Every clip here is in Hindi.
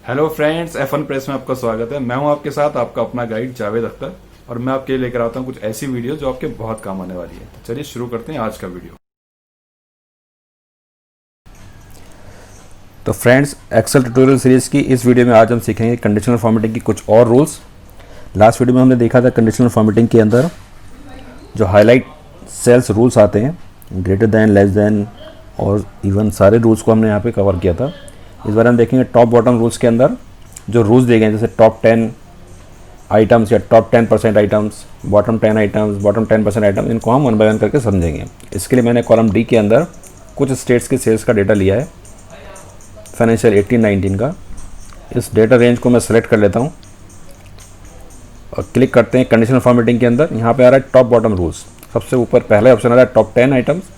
हेलो फ्रेंड्स, F1 प्रेस में आपका स्वागत है। मैं हूं आपके साथ आपका अपना गाइड जावेद अख्तर और मैं आपके लिए लेकर आता हूं कुछ ऐसी वीडियो जो आपके बहुत काम आने वाली है। तो चलिए शुरू करते हैं आज का वीडियो। तो फ्रेंड्स, एक्सेल ट्यूटोरियल सीरीज़ की इस वीडियो में आज हम सीखेंगे कंडीशनल फॉर्मेटिंग की कुछ और रूल्स। लास्ट वीडियो में हमने देखा था कंडीशनल फॉर्मेटिंग के अंदर जो हाईलाइट सेल्स रूल्स आते हैं, ग्रेटर दैन, लेस दैन और इवन सारे रूल्स को हमने यहाँ पे कवर किया था। इस बार हम देखेंगे टॉप बॉटम रूल्स के अंदर जो रूल्स दिए गए हैं, जैसे टॉप 10 आइटम्स या top 10% items, bottom 10 items, bottom 10% items, इनको हम वन बाय वन करके समझेंगे। इसके लिए मैंने कॉलम डी के अंदर कुछ स्टेट्स के सेल्स का डेटा लिया है, फाइनेंशियल 18-19 का। इस डेटा रेंज को मैं सेलेक्ट कर लेता हूँ और क्लिक करते हैं कंडीशनल फॉर्मेटिंग के अंदर। यहाँ पे आ रहा है टॉप बॉटम रूल्स, सबसे ऊपर पहला ऑप्शन आ रहा है टॉप 10 आइटम्स।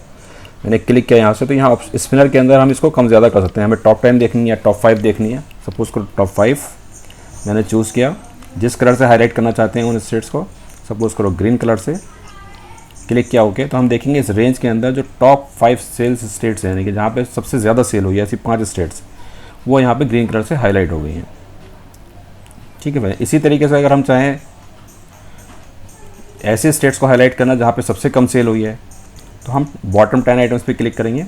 मैंने क्लिक किया यहाँ से, तो यहाँ स्पिनर के अंदर हम इसको कम ज़्यादा कर सकते हैं। हमें टॉप 10 देखनी है या टॉप 5 देखनी है। सपोज़ करो टॉप 5 मैंने चूज़ किया। जिस कलर से हाईलाइट करना चाहते हैं उन स्टेट्स को, सपोज़ करो ग्रीन कलर से, क्लिक किया ओके। तो हम देखेंगे इस रेंज के अंदर जो टॉप 5 सेल्स स्टेट्स हैं, यानी कि जहाँ पे सबसे ज़्यादा सेल हुई है, ऐसी 5 स्टेट्स, वो यहाँ पे ग्रीन कलर से हाईलाइट हो गई हैं। ठीक है भाई। इसी तरीके से अगर हम चाहें ऐसे स्टेट्स को हाईलाइट करना जहाँ पे सबसे कम सेल हुई है, तो हम बॉटम 10 आइटम्स पे क्लिक करेंगे।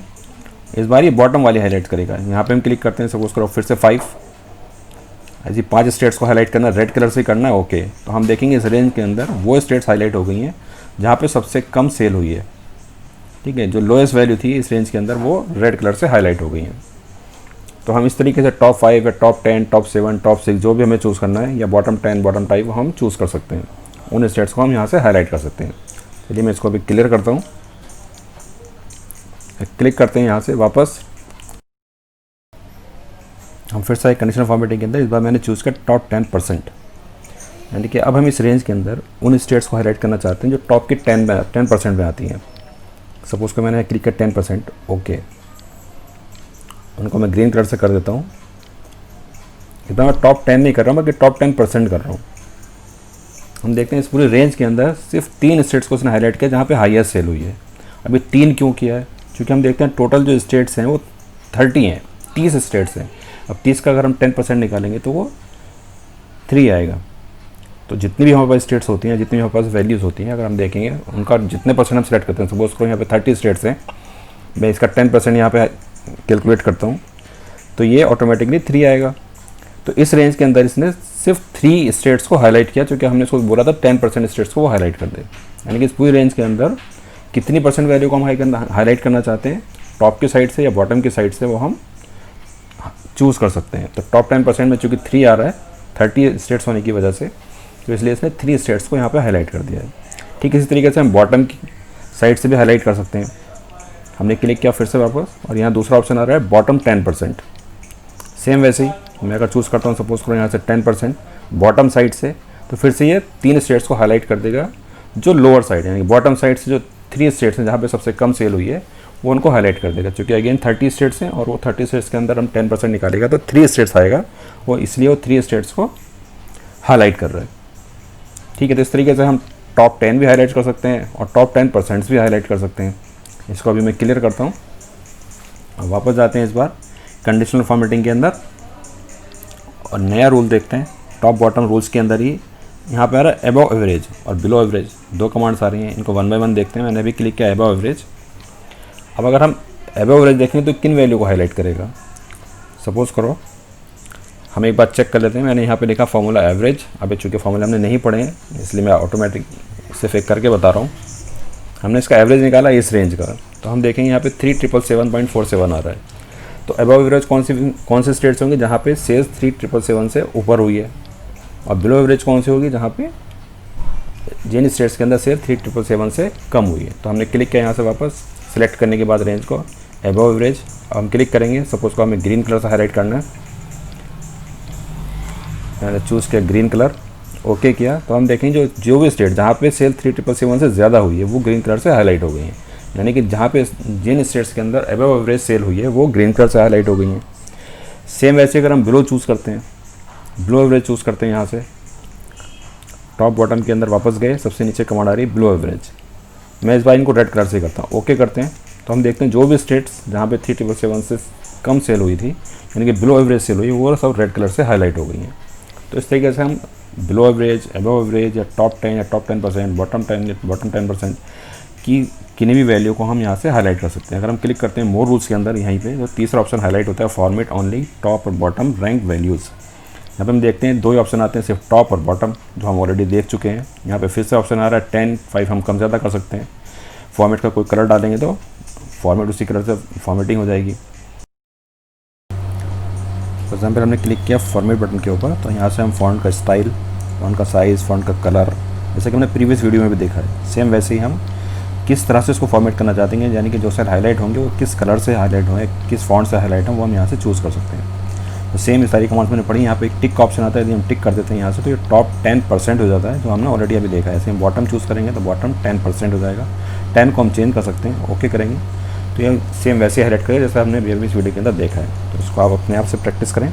इस बार ये बॉटम वाली हाईलाइट करेगा। यहाँ पे हम क्लिक करते हैं, सपोज करो फिर से 5, ऐसी 5 स्टेट्स को हाईलाइट करना, रेड कलर से करना है ओके। तो हम देखेंगे इस रेंज के अंदर वो स्टेट्स हाईलाइट हो गई हैं जहाँ पे सबसे कम सेल हुई है। ठीक है, जो लोएस्ट वैल्यू थी इस रेंज के अंदर वो रेड कलर से हाईलाइट हो गई हैं। तो हम इस तरीके से टॉप 5 या टॉप 10, टॉप 7, टॉप 6 जो भी हमें चूज़ करना है, या बॉटम 10, बॉटम 5 हम चूज़ कर सकते हैं। उन स्टेट्स को हम यहाँ से हाईलाइट कर सकते हैं। चलिए मैं इसको अभी क्लियर करता हूँ। क्लिक करते हैं यहाँ से वापस, हम फिर से कंडीशनल फॉर्मेटिंग के अंदर इस बार मैंने चूज़ किया टॉप 10%। यानी कि अब हम इस रेंज के अंदर उन स्टेट्स को हाईलाइट करना चाहते हैं जो टॉप की 10% में आती हैं। सपोज़ को मैंने क्लिक किया 10% ओके। उनको मैं ग्रीन कलर से कर देता हूँ। इतना मैं टॉप 10 नहीं कर रहा हूँ, बल्कि टॉप 10% कर रहा हूँ। हम देखते हैं इस पूरे रेंज के अंदर सिर्फ 3 स्टेट्स को उसने हाईलाइट किया जहाँ पे हाईएस्ट सेल हुई है। अभी 3 क्यों किया है? क्योंकि हम देखते हैं टोटल जो स्टेट्स हैं वो 30 हैं, 30 स्टेट्स हैं। अब 30 का अगर हम 10% निकालेंगे तो वो 3 आएगा। तो जितनी भी हमारे पास स्टेट्स होती हैं, जितनी भी हमारे पास वैल्यूज़ होती हैं, अगर हम देखेंगे उनका जितने परसेंट हम सेलेक्ट करते हैं, सपोज करो यहाँ पे 30 स्टेट्स हैं, मैं इसका 10% यहाँ पे कैलकुलेट करता हूँ, तो ये ऑटोमेटिकली 3 आएगा। तो इस रेंज के अंदर इसने सिर्फ 3 स्टेट्स को हाईलाइट किया, क्योंकि हमने इसको बोला था 10% स्टेट्स को वो हाईलाइट कर दे। यानी कि इस पूरी रेंज के अंदर कितनी परसेंट वैल्यू को हम हाईलाइट करना चाहते हैं, टॉप की साइड से या बॉटम की साइड से, वो हम चूज़ कर सकते हैं। तो टॉप 10% में चूँकि 3 आ रहा है 30 स्टेट्स होने की वजह से, तो इसलिए इसने 3 स्टेट्स को यहाँ पे हाईलाइट कर दिया है। ठीक इसी तरीके से हम बॉटम की साइड से भी हाईलाइट कर सकते हैं। हमने क्लिक किया फिर से वापस, और यहाँ दूसरा ऑप्शन आ रहा है बॉटम 10%। सेम वैसे ही मैं अगर चूज़ करता हूँ, सपोज करो यहाँ से 10% बॉटम साइड से, तो फिर से ये 3 स्टेट्स को हाईलाइट कर देगा जो लोअर साइड है। यानी बॉटम साइड से जो 3 स्टेट्स हैं जहाँ पे सबसे कम सेल हुई है, वो उनको हाईलाइट कर देगा। क्योंकि अगेन 30 स्टेट्स हैं और वो 30 स्टेट्स के अंदर हम 10% निकालेगा तो 3 स्टेट्स आएगा, वो इसलिए वो 3 स्टेट्स को हाईलाइट कर रहा है। ठीक है, तो इस तरीके से हम टॉप 10 भी हाईलाइट कर सकते हैं और टॉप 10% भी हाईलाइट कर सकते हैं। इसको अभी मैं क्लियर करता हूँ। अब वापस जाते हैं इस बार कंडीशनल फॉर्मेटिंग के अंदर और नया रूल देखते हैं। टॉप बॉटम रूल्स के अंदर ही यहाँ पे आ रहा है अबव एवरेज और बिलो एवरेज, 2 कमांड्स आ रही हैं। इनको वन बाय वन देखते हैं। मैंने अभी क्लिक किया अबव एवरेज। अब अगर हम अबव एवरेज देखें तो किन वैल्यू को हाईलाइट करेगा? सपोज़ करो हम एक बार चेक कर लेते हैं। मैंने यहाँ पे लिखा फार्मूला एवरेज। अभी चूँकि फार्मूला हमने नहीं पढ़े हैं, इसलिए मैं ऑटोमेटिक सिर्फ एक करके बता रहा हूँ। हमने इसका एवरेज निकाला इस रेंज का, तो हम देखेंगे यहाँ पे 3777.47 आ रहा है। तो अबव एवरेज कौन से स्टेट्स होंगे जहाँ पे सेल्स 3777 से ऊपर हुई है, और बिलो एवरेज कौन सी होगी जहाँ पे जिन स्टेट्स के अंदर सेल 3777 से कम हुई है। तो हमने क्लिक किया यहाँ से वापस, सेलेक्ट करने के बाद रेंज को अबव एवरेज। हम क्लिक करेंगे, सपोज को हमें ग्रीन कलर से हाईलाइट करना है। मैंने चूज़ किया ग्रीन कलर, ओके किया। तो हम देखेंगे जो भी स्टेट जहाँ पे सेल 3777 से ज़्यादा हुई है वो ग्रीन कलर से हाईलाइट हो गई हैं। यानी कि जहाँ पे जिन स्टेट्स के अंदर अबव एवरेज सेल हुई है वो ग्रीन कलर से हाईलाइट हो गई हैं। सेम वैसे अगर हम बिलो चूज़ करते हैं, बिलो एवरेज चूज़ करते हैं, यहाँ से टॉप बॉटम के अंदर वापस गए, सबसे नीचे कमांड आ रही है बिलो एवरेज। मैं इस बार इनको रेड कलर से करता हूँ, ओके करते हैं। तो हम देखते हैं जो भी स्टेट्स जहाँ पे 3777 से कम सेल हुई थी, यानी कि बिलो एवरेज सेल हुई वो सब रेड कलर से हाईलाइट हो गई हैं। तो इस तरीके से हम बिलो एवरेज, अबव एवरेज या टॉप 10 या टॉप 10%, बॉटम 10 या बॉटम 10% की किन्हीं भी वैल्यू को हम यहाँ से हाईलाइट कर सकते हैं। अगर हम क्लिक करते हैं मोर रूल्स के अंदर, यहीं पे तो तीसरा ऑप्शन हाईलाइट होता है फॉर्मेट ओनली टॉप और बॉटम रैंक वैल्यूज़। यहाँ पे हम देखते हैं 2 ही ऑप्शन आते हैं, सिर्फ टॉप और बॉटम, जो हम ऑलरेडी देख चुके हैं। यहाँ पे फिर से ऑप्शन आ रहा है 10, 5 हम कम ज़्यादा कर सकते हैं। फॉर्मेट का कोई कलर डालेंगे तो फॉर्मेट उसी कलर से फॉर्मेटिंग हो जाएगी। फॉर एग्जाम्पल हमने क्लिक किया फॉर्मेट बटन के ऊपर, तो यहाँ से हम फ़ॉन्ट का स्टाइल, फ़ॉन्ट का साइज़, फ़ॉन्ट का कलर, जैसे कि हमने प्रीवियस वीडियो में भी देखा है, सेम वैसे ही हम किस तरह से उसको फॉर्मेट करना चाहते हैं, यानी कि जो सेल हाईलाइट होंगे वो किस कलर से हाईलाइट होंगे, किस फॉन्ट से हाईलाइट हों, वो हम यहाँ से चूज़ कर सकते हैं। तो सेम इस सारी कमांड्स मैंने पढ़ी। यहाँ पे एक टिक का ऑप्शन आता है, यदि हम टिक कर देते हैं यहाँ से तो ये टॉप 10% हो जाता है, जो हमने ऑलरेडी अभी देखा है। ऐसे हम बॉटम चूज़ करेंगे तो बॉटम 10% हो जाएगा। 10 को हम चेंज कर सकते हैं, ओके करेंगे तो ये सेम वैसे हाईलाइट करें जैसे हमने इस वीडियो के अंदर देखा है। तो इसको आप अपने आप से प्रैक्टिस करें।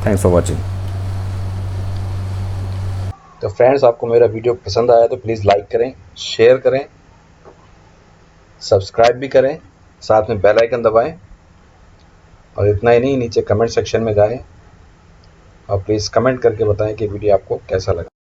Thanks for watching. तो फ्रेंड्स, आपको मेरा वीडियो पसंद आया तो प्लीज़ लाइक करें, शेयर करें, सब्सक्राइब भी करें, साथ में बेल आइकन दबाएं। और इतना ही नहीं, नीचे कमेंट सेक्शन में जाएं और प्लीज़ कमेंट करके बताएं कि वीडियो आपको कैसा लगा।